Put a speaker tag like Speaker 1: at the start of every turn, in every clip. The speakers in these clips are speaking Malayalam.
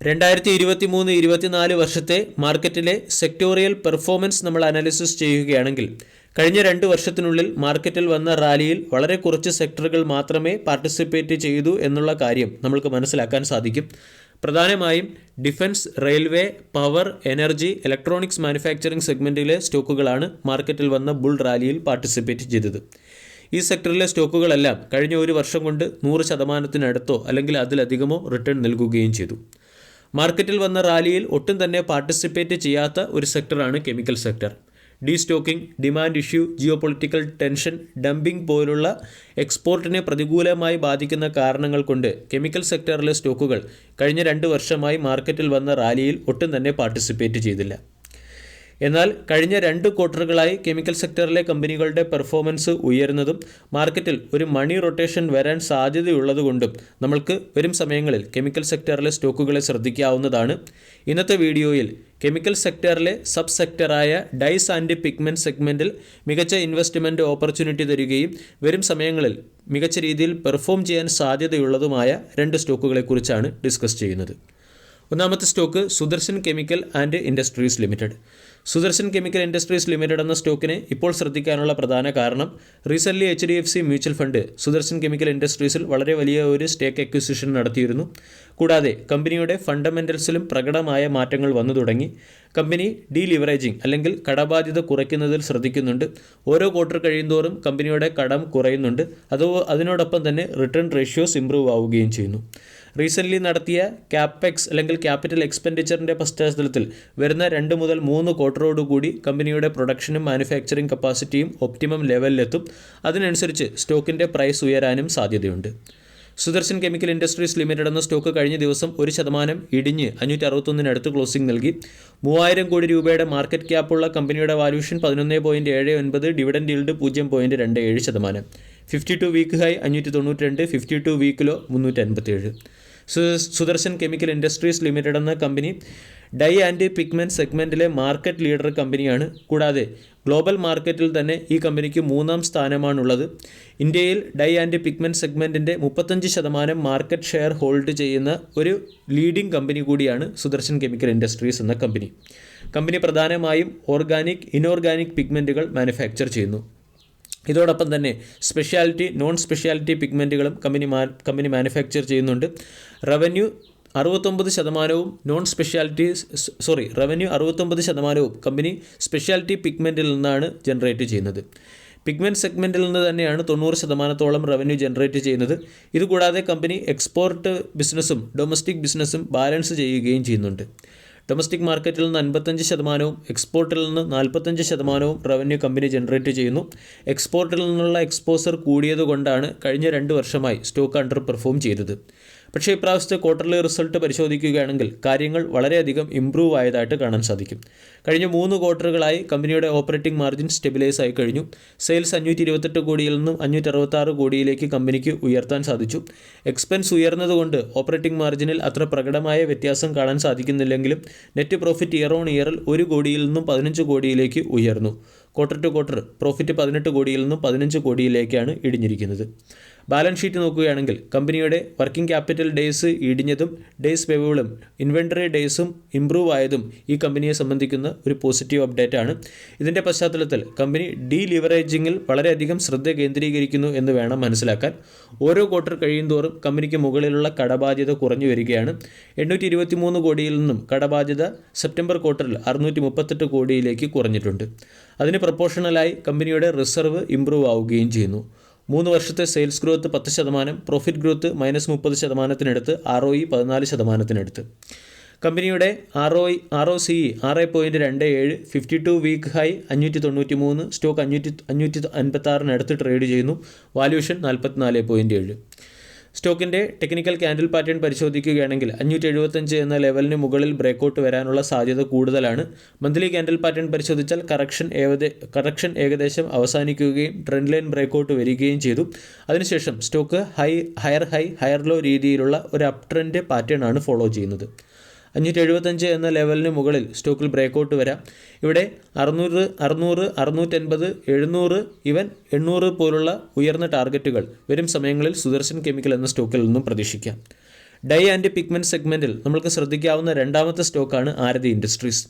Speaker 1: 2023-24 വർഷത്തെ മാർക്കറ്റിലെ സെക്ടോറിയൽ പെർഫോമൻസ് നമ്മൾ അനാലിസിസ് ചെയ്യുകയാണെങ്കിൽ കഴിഞ്ഞ 2 വർഷത്തിനുള്ളിൽ മാർക്കറ്റിൽ വന്ന റാലിയിൽ വളരെ കുറച്ച് സെക്ടറുകൾ മാത്രമേ പാർട്ടിസിപ്പേറ്റ് ചെയ്തു എന്നുള്ള കാര്യം നമ്മൾക്ക് മനസ്സിലാക്കാൻ സാധിക്കും. പ്രധാനമായും defence, railway, power, energy, electronics manufacturing സെഗ്മെൻറ്റിലെ സ്റ്റോക്കുകളാണ് മാർക്കറ്റിൽ വന്ന ബുൾ റാലിയിൽ പാർട്ടിസിപ്പേറ്റ് ചെയ്തത്. ഈ സെക്ടറിലെ സ്റ്റോക്കുകളെല്ലാം കഴിഞ്ഞ ഒരു വർഷം കൊണ്ട് 100% അല്ലെങ്കിൽ അതിലധികമോ റിട്ടേൺ നൽകുകയും ചെയ്തു. മാർക്കറ്റിൽ വന്ന റാലിയിൽ ഒട്ടും തന്നെ പാർട്ടിസിപ്പേറ്റ് ചെയ്യാത്ത ഒരു സെക്ടറാണ് chemical sector. Destocking, demand issue, geopolitical tension, dumping പോലുള്ള എക്സ്പോർട്ടിനെ പ്രതികൂലമായി ബാധിക്കുന്ന കാരണങ്ങൾ കൊണ്ട് കെമിക്കൽ സെക്ടറിലെ സ്റ്റോക്കുകൾ കഴിഞ്ഞ 2 വർഷമായി മാർക്കറ്റിൽ വന്ന റാലിയിൽ ഒട്ടും തന്നെ പാർട്ടിസിപ്പേറ്റ് ചെയ്തില്ല. എന്നാൽ കഴിഞ്ഞ 2 ക്വാർട്ടറുകളായി കെമിക്കൽ സെക്ടറിലെ കമ്പനികളുടെ പെർഫോമൻസ് ഉയരുന്നതും മാർക്കറ്റിൽ ഒരു മണി റൊട്ടേഷൻ വരാൻ സാധ്യതയുള്ളതുകൊണ്ടും നമ്മൾക്ക് വരും സമയങ്ങളിൽ കെമിക്കൽ സെക്ടറിലെ സ്റ്റോക്കുകളെ ശ്രദ്ധിക്കാവുന്നതാണ്. ഇന്നത്തെ വീഡിയോയിൽ കെമിക്കൽ സെക്ടറിലെ സബ് സെക്ടറായ ഡൈസ് ആൻഡ് പിഗ്മെൻറ്റ് സെഗ്മെൻറ്റിൽ മികച്ച ഇൻവെസ്റ്റ്മെൻറ്റ് ഓപ്പർച്യൂണിറ്റി തരികയും വരും സമയങ്ങളിൽ മികച്ച രീതിയിൽ പെർഫോം ചെയ്യാൻ സാധ്യതയുള്ളതുമായ 2 സ്റ്റോക്കുകളെക്കുറിച്ചാണ് ഡിസ്കസ് ചെയ്യുന്നത്. ഒന്നാമത്തെ stock Sudarshan chemical and industries limited. Sudarshan chemical industries limited എന്ന സ്റ്റോക്കിനെ ഇപ്പോൾ ശ്രദ്ധിക്കാനുള്ള പ്രധാന കാരണം recently HDFC mutual fund Sudarshan chemical ഇൻഡസ്ട്രീസിൽ വളരെ വലിയ ഒരു സ്റ്റേക്ക് അക്വിസിഷൻ നടത്തിയിരുന്നു. കൂടാതെ കമ്പനിയുടെ ഫണ്ടമെൻ്റൽസിലും പ്രകടമായ മാറ്റങ്ങൾ വന്നു തുടങ്ങി. കമ്പനി ഡീലിവറേജിംഗ് അല്ലെങ്കിൽ കടബാധ്യത കുറയ്ക്കുന്നതിൽ ശ്രദ്ധിക്കുന്നുണ്ട്. ഓരോ ക്വാർട്ടർ കഴിയുന്തോറും കമ്പനിയുടെ കടം കുറയുന്നുണ്ട്. അതിനോടൊപ്പം തന്നെ റിട്ടേൺ റേഷ്യോസ് ഇംപ്രൂവ് ആവുകയും ചെയ്യുന്നു. റീസെൻ്റ്ലി നടത്തിയ ക്യാപെക്സ് അല്ലെങ്കിൽ ക്യാപിറ്റൽ എക്സ്പെൻഡിച്ചറിൻ്റെ പശ്ചാത്തലത്തിൽ വരുന്ന 2 മുതൽ 3 ക്വാർട്ടറോടുകൂടി കമ്പനിയുടെ പ്രൊഡക്ഷനും മാനുഫാക്ചറിംഗ് കപ്പാസിറ്റിയും ഒപ്റ്റിമം ലെവലിലെത്തും. അതിനനുസരിച്ച് സ്റ്റോക്കിൻ്റെ പ്രൈസ് ഉയരാനും സാധ്യതയുണ്ട്. സുദർശൻ കെമിക്കൽ ഇൻഡസ്ട്രീസ് ലിമിറ്റഡ് എന്ന സ്റ്റോക്ക് കഴിഞ്ഞ ദിവസം 1% ഇടിഞ്ഞ് 561 ക്ലോസിംഗ് നൽകി. 3000 കോടി രൂപയുടെ മാർക്കറ്റ് ക്യാപ്പുള്ള കമ്പനിയുടെ valuation 11.79, dividend yield 0.27%. 52 week high 592, 52 week low 357. Sudarshan chemical industries limited എന്ന കമ്പനി ഡൈ ആൻഡ് പിഗ്മെൻറ്റ് സെഗ്മെൻറ്റിലെ മാർക്കറ്റ് ലീഡർ കമ്പനിയാണ്. കൂടാതെ ഗ്ലോബൽ മാർക്കറ്റിൽ തന്നെ ഈ കമ്പനിക്ക് 3ാം സ്ഥാനമാണുള്ളത്. ഇന്ത്യയിൽ ഡൈ ആൻഡ് പിഗ്മെൻറ്റ് സെഗ്മെൻറ്റിൻ്റെ 35% മാർക്കറ്റ് ഷെയർ ഹോൾഡ് ചെയ്യുന്ന ഒരു ലീഡിംഗ് കമ്പനി കൂടിയാണ് സുദർശൻ കെമിക്കൽ ഇൻഡസ്ട്രീസ് എന്ന കമ്പനി. കമ്പനി പ്രധാനമായും ഓർഗാനിക്, ഇനോർഗാനിക് പിഗ്മെൻറ്റുകൾ മാനുഫാക്ചർ ചെയ്യുന്നു. ഇതോടൊപ്പം തന്നെ സ്പെഷ്യാലിറ്റി, നോൺ സ്പെഷ്യാലിറ്റി പിഗ്മെൻറ്റുകളും കമ്പനി മാനുഫാക്ചർ ചെയ്യുന്നുണ്ട്. റവന്യൂ 69% കമ്പനി സ്പെഷ്യാലിറ്റി പിഗ്മെൻറ്റിൽ നിന്നാണ് ജനറേറ്റ് ചെയ്യുന്നത്. പിഗ്മെൻറ്റ് സെഗ്മെൻറ്റിൽ നിന്ന് തന്നെയാണ് 90%-ഓളം റവന്യൂ ജനറേറ്റ് ചെയ്യുന്നത്. ഇതുകൂടാതെ കമ്പനി എക്സ്പോർട്ട് ബിസിനസ്സും ഡൊമസ്റ്റിക് ബിസിനസ്സും ബാലൻസ് ചെയ്യുകയും ചെയ്യുന്നുണ്ട്. ഡൊമസ്റ്റിക് മാർക്കറ്റിൽ നിന്ന് 55%, എക്സ്പോർട്ടിൽ നിന്ന് 45% റവന്യൂ കമ്പനി ജനറേറ്റ് ചെയ്യുന്നു. എക്സ്പോർട്ടിൽ നിന്നുള്ള എക്സ്പോസർ കൂടിയതുകൊണ്ടാണ് കഴിഞ്ഞ 2 വർഷമായി സ്റ്റോക്ക് അണ്ടർ പെർഫോം ചെയ്തത്. പക്ഷേ ഇപ്രാവശ്യത്തെ ക്വാർട്ടർലി റിസൾട്ട് പരിശോധിക്കുകയാണെങ്കിൽ കാര്യങ്ങൾ വളരെയധികം ഇംപ്രൂവ് ആയതായിട്ട് കാണാൻ സാധിക്കും. കഴിഞ്ഞ 3 ക്വാർട്ടറുകളായി കമ്പനിയുടെ ഓപ്പറേറ്റിംഗ് മാർജിൻ സ്റ്റെബിലൈസ് ആയി കഴിഞ്ഞു. സെയിൽസ് 528 കോടിയിൽ നിന്നും 566 കോടിയിലേക്ക് കമ്പനിക്ക് ഉയർത്താൻ സാധിച്ചു. എക്സ്പെൻസ് ഉയർന്നതുകൊണ്ട് ഓപ്പറേറ്റിംഗ് മാർജിനിൽ അത്ര പ്രകടമായ വ്യത്യാസം കാണാൻ സാധിക്കുന്നില്ലെങ്കിലും നെറ്റ് പ്രോഫിറ്റ് ഇയർ ഓൺ ഇയറിൽ 1 കോടിയിൽ നിന്നും 15 കോടിയിലേക്ക് ഉയർന്നു. ക്വാർട്ടർ ടു ക്വാർട്ടർ പ്രോഫിറ്റ് 18 കോടിയിൽ നിന്നും 15 കോടിയിലേക്കാണ് ഇടിഞ്ഞിരിക്കുന്നത്. ബാലൻസ് ഷീറ്റ് നോക്കുകയാണെങ്കിൽ കമ്പനിയുടെ വർക്കിംഗ് ക്യാപിറ്റൽ ഡേയ്സ് ഇടിഞ്ഞതും ഡേയ്സ് പേബിളും ഇൻവെൻറ്ററി ഡേയ്സും ഇംപ്രൂവ് ആയതും ഈ കമ്പനിയെ സംബന്ധിക്കുന്ന ഒരു പോസിറ്റീവ് അപ്ഡേറ്റ് ആണ്. ഇതിൻ്റെ പശ്ചാത്തലത്തിൽ കമ്പനി ഡീലിവറേജിങ്ങിൽ വളരെയധികം ശ്രദ്ധ കേന്ദ്രീകരിക്കുന്നു എന്ന് വേണം മനസ്സിലാക്കാൻ. ഓരോ ക്വാർട്ടർ കഴിയുന്തോറും കമ്പനിക്ക് മുകളിലുള്ള കടബാധ്യത കുറഞ്ഞു വരികയാണ്. 823 കോടിയിൽ നിന്നും കടബാധ്യത സെപ്റ്റംബർ ക്വാർട്ടറിൽ 638 കോടിയിലേക്ക് കുറഞ്ഞിട്ടുണ്ട്. അതിന് പ്രൊപ്പോർഷണലായി കമ്പനിയുടെ റിസർവ് ഇംപ്രൂവ് ആവുകയും ചെയ്യുന്നു. 3 വർഷത്തെ sales growth 10%, profit growth -30%, ROE 14%. കമ്പനിയുടെ ROCE 6.27, 52 week high 593, stock 556 trade ചെയ്യുന്നു. വാല്യൂഷൻ 44.7. സ്റ്റോക്കിൻ്റെ ടെക്നിക്കൽ ക്യാൻഡിൽ പാറ്റേൺ പരിശോധിക്കുകയാണെങ്കിൽ 575 എന്ന ലെവലിന് മുകളിൽ ബ്രേക്കൗട്ട് വരാനുള്ള സാധ്യത കൂടുതലാണ്. മന്ത്ലി ക്യാൻഡിൽ പാറ്റേൺ പരിശോധിച്ചാൽ കറക്ഷൻ ഏകദേശം അവസാനിക്കുകയും ട്രെൻഡ് ലൈൻ ബ്രേക്കൗട്ട് വരികയും ചെയ്തു. അതിനുശേഷം സ്റ്റോക്ക് ഹയർ ലോ രീതിയിലുള്ള ഒരു അപ് ട്രെൻഡ് പാറ്റേൺ ആണ് ഫോളോ ചെയ്യുന്നത്. 575 എന്ന ലെവലിന് മുകളിൽ സ്റ്റോക്കിൽ ബ്രേക്കൗട്ട് വരാം. ഇവിടെ 600, 650, 700, ഈവൻ 800 പോലുള്ള ഉയർന്ന ടാർഗറ്റുകൾ വരും സമയങ്ങളിൽ സുദർശൻ കെമിക്കൽ എന്ന സ്റ്റോക്കിൽ നിന്നും പ്രതീക്ഷിക്കാം. ഡൈ ആൻഡ് പിഗ്മെൻറ്റ് സെഗ്മെൻറ്റിൽ നമ്മൾക്ക് ശ്രദ്ധിക്കാവുന്ന രണ്ടാമത്തെ സ്റ്റോക്കാണ് ആരതി ഇൻഡസ്ട്രീസ്.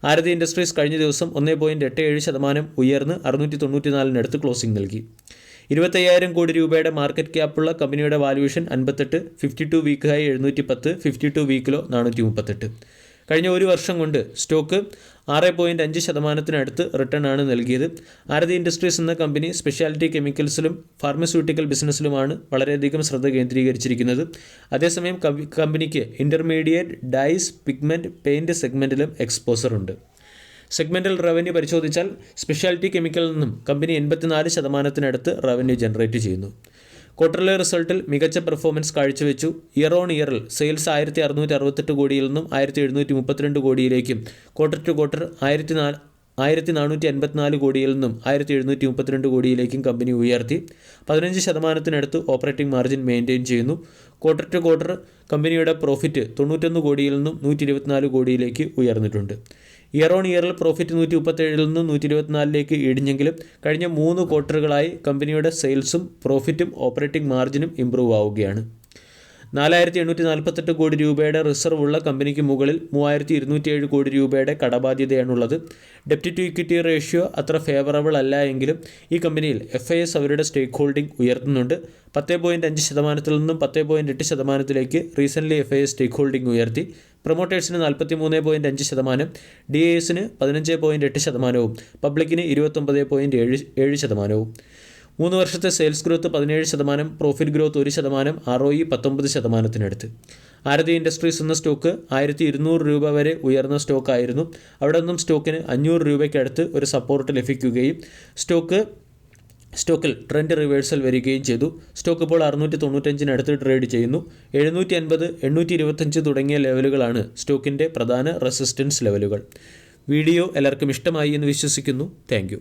Speaker 1: ആരതി ഇൻഡസ്ട്രീസ് കഴിഞ്ഞ ദിവസം 1.87% ഉയർന്ന് 694 ക്ലോസിംഗ് നൽകി. 25,000 കോടി രൂപയുടെ മാർക്കറ്റ് ക്യാപ്പുള്ള കമ്പനിയുടെ valuation 58, 52 week high 710, 52 week low 438. കഴിഞ്ഞ ഒരു വർഷം കൊണ്ട് സ്റ്റോക്ക് 6.5% റിട്ടേൺ ആണ് നൽകിയത്. ആരതി ഇൻഡസ്ട്രീസ് എന്ന കമ്പനി സ്പെഷ്യാലിറ്റി കെമിക്കൽസിലും ഫാർമസ്യൂട്ടിക്കൽ ബിസിനസ്സിലുമാണ് വളരെയധികം ശ്രദ്ധ കേന്ദ്രീകരിച്ചിരിക്കുന്നത്. അതേസമയം കമ്പനിക്ക് ഇൻ്റർമീഡിയറ്റ്, ഡൈസ്, പിഗ്മെൻറ്റ്, പെയിൻറ്റ് സെഗ്മെൻറ്റിലും എക്സ്പോസർ ഉണ്ട്. സെഗ്മെൻറ്റൽ റവന്യൂ പരിശോധിച്ചാൽ സ്പെഷ്യാലിറ്റി കെമിക്കലിൽ നിന്നും കമ്പനി 84% റവന്യൂ ജനറേറ്റ് ചെയ്യുന്നു. ക്വാർട്ടർലി റിസൾട്ടിൽ മികച്ച പെർഫോമൻസ് കാഴ്ചവെച്ചു. ഇയർ ഓൺ ഇയറിൽ സെയിൽസ് 1668 കോടിയിൽ നിന്നും 1732 കോടിയിലേക്കും, ക്വാർട്ടർ ടു ക്വാർട്ടർ 1454 കോടിയിൽ നിന്നും 1732 കോടിയിലേക്കും കമ്പനി ഉയർത്തി. 15% ഓപ്പറേറ്റിംഗ് മാർജിൻ മെയിൻറ്റെയിൻ ചെയ്യുന്നു. ക്വാർട്ടർ ടു ക്വാർട്ടർ കമ്പനിയുടെ പ്രോഫിറ്റ് 91 കോടിയിൽ നിന്നും 124 കോടിയിലേക്ക് ഉയർന്നിട്ടുണ്ട്. ഇയർ ഓൺ ഇയറിൽ പ്രോഫിറ്റ് 137 നിന്നും 124 ഇടിഞ്ഞെങ്കിലും കഴിഞ്ഞ 3 ക്വാർട്ടറുകളായി കമ്പനിയുടെ സെയിൽസും പ്രോഫിറ്റും ഓപ്പറേറ്റിംഗ് മാർജിനും ഇംപ്രൂവ് ആവുകയാണ്. 4,848 കോടി രൂപയുടെ റിസർവ് ഉള്ള കമ്പനിക്ക് മുകളിൽ 3,207 കോടി രൂപയുടെ കടബാധ്യതയാണുള്ളത്. ഡെപ്റ്റ് ടു ഇക്വിറ്റി റേഷ്യോ അത്ര ഫേവറബിൾ അല്ല എങ്കിലും ഈ കമ്പനിയിൽ FIS അവരുടെ സ്റ്റേക്ക് ഹോൾഡിംഗ് ഉയർത്തുന്നുണ്ട്. 10.5% നിന്നും 10.8% റീസെൻ്റ്ലി FIS സ്റ്റേക്ക് ഹോൾഡിംഗ് ഉയർത്തി. പ്രൊമോട്ടേഴ്സിന് 43.5%, DISന് 15.8%, പബ്ലിക്കിന് 29.7%. 3 വർഷത്തെ sales growth 17%, profit growth 1%, ROE 19%. ആരതി ഇൻഡസ്ട്രീസ് എന്ന സ്റ്റോക്ക് 1,200 രൂപ വരെ ഉയർന്ന സ്റ്റോക്കായിരുന്നു. അവിടെ നിന്നും സ്റ്റോക്കിന് 500 രൂപയ്ക്കടുത്ത് ഒരു സപ്പോർട്ട് ലഭിക്കുകയും സ്റ്റോക്കിൽ ട്രെൻഡ് റിവേഴ്സൽ വരികയും ചെയ്തു. സ്റ്റോക്ക് ഇപ്പോൾ 695 ട്രേഡ് ചെയ്യുന്നു. 750, 825 തുടങ്ങിയ ലെവലുകളാണ് സ്റ്റോക്കിൻ്റെ പ്രധാന റെസിസ്റ്റൻസ് ലെവലുകൾ. വീഡിയോ എല്ലാവർക്കും ഇഷ്ടമായി എന്ന് വിശ്വസിക്കുന്നു. താങ്ക്